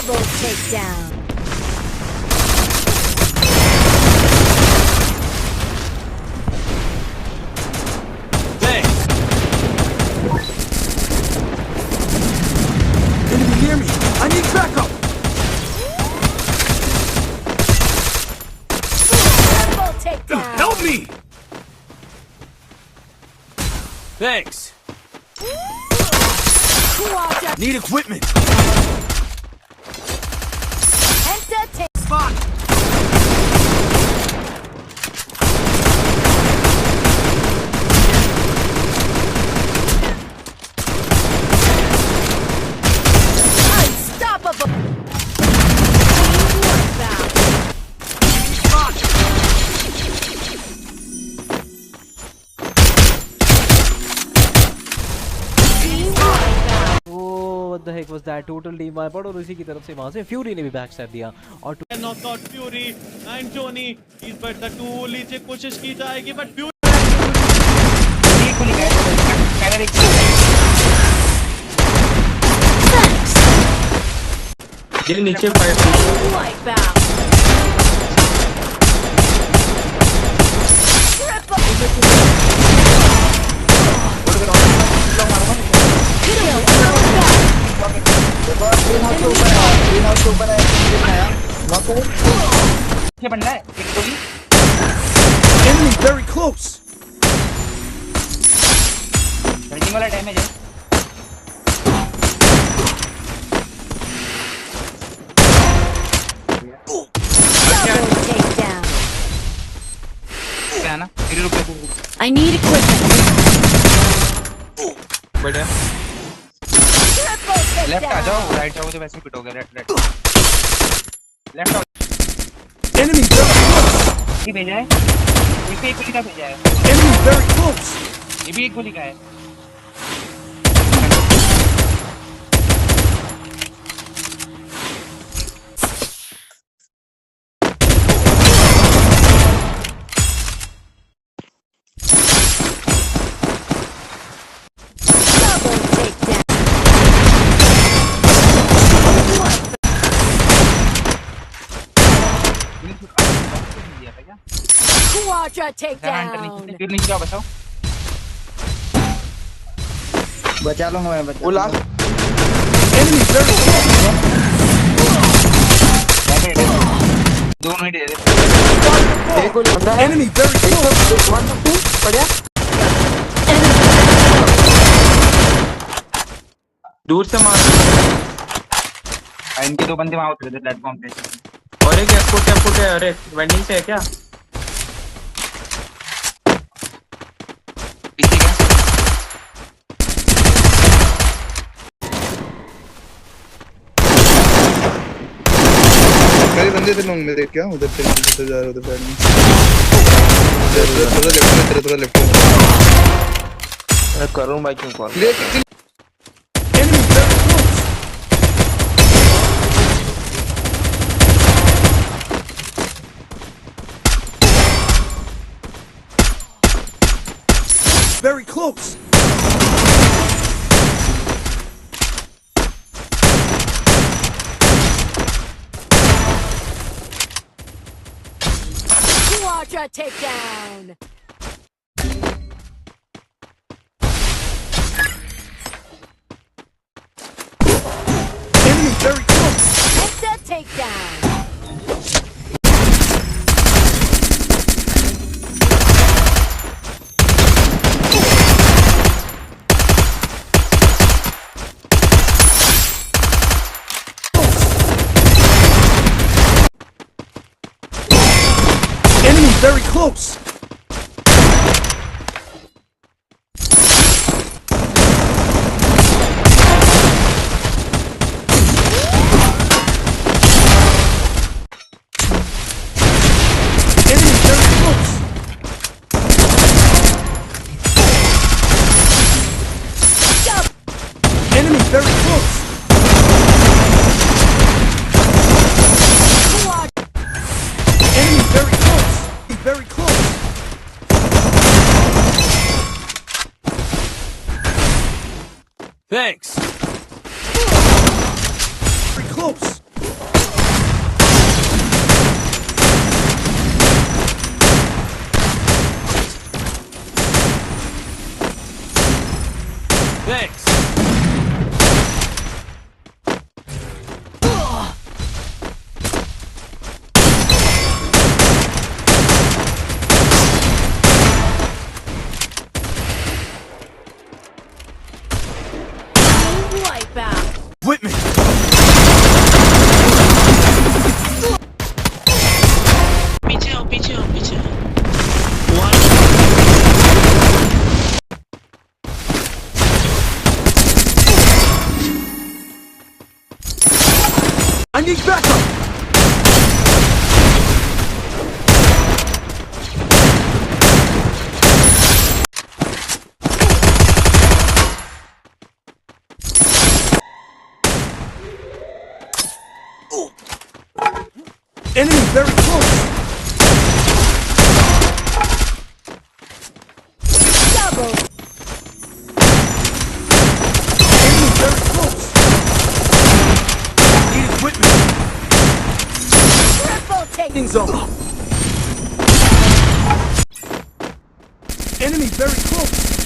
Double takedown. Thanks. Enemy near me! I need backup! Double takedown. Help me! Thanks. Quadra. Need equipment! Entertain. Spot! Unstoppable. Wipeout. What the heck was that? Total team wipe out और उसी की तरफ से वहां से fury ने भी back step दिया और नॉकआउट फ्यूरी एंड जोनी इस बार द टू नीचे कोशिश की जाएगी बट फ्यूरी ये नीचे fire Wipeout. Enemy very close! वाला डैमेज है Double takedown. क्या ना फिर रुक I need equipment. बढ़िया Triple लेफ्ट आ जाओ takedown. राइट आओ तो वैसे फिट हो गया लेफ्ट लेफ्ट आओ Enemy very close! ये भेजा है ये पे एक गोली का भेजा है Enemy very close! ये भी एक गोली का है Double takedown. Quadra takedown. फिर नीचे जाओ बचाओ बचा लूंगा मैं बचा वो लास्ट Enemy very close! दोनों ही दे दे एक गोली बंदा है Enemy very close! 150 बढ़िया दूर से मार इनके दो बंदे वहां उतरे थे प्लेटफॉर्म पे और एक एयरपोर्ट है अरे वेंडिंग से है क्या किसी का मेरे बंदे थे लोग मेरे क्या उधर से जा रहे उधर साइड में थोड़ा लेफ्ट में तेरे थोड़ा लेफ्ट में मैं करूं भाई क्यों call Enemy very close! Very close! Quadra takedown. Enemy very close! Enter takedown. Enemy very close! Enemy very close! Enemy very close! Enemy very close! Very close! Thanks. Very close! I need backup! Enemy very close! Double. Enemy very close! Need equipment! Triple take. Landing zone! Enemy very close!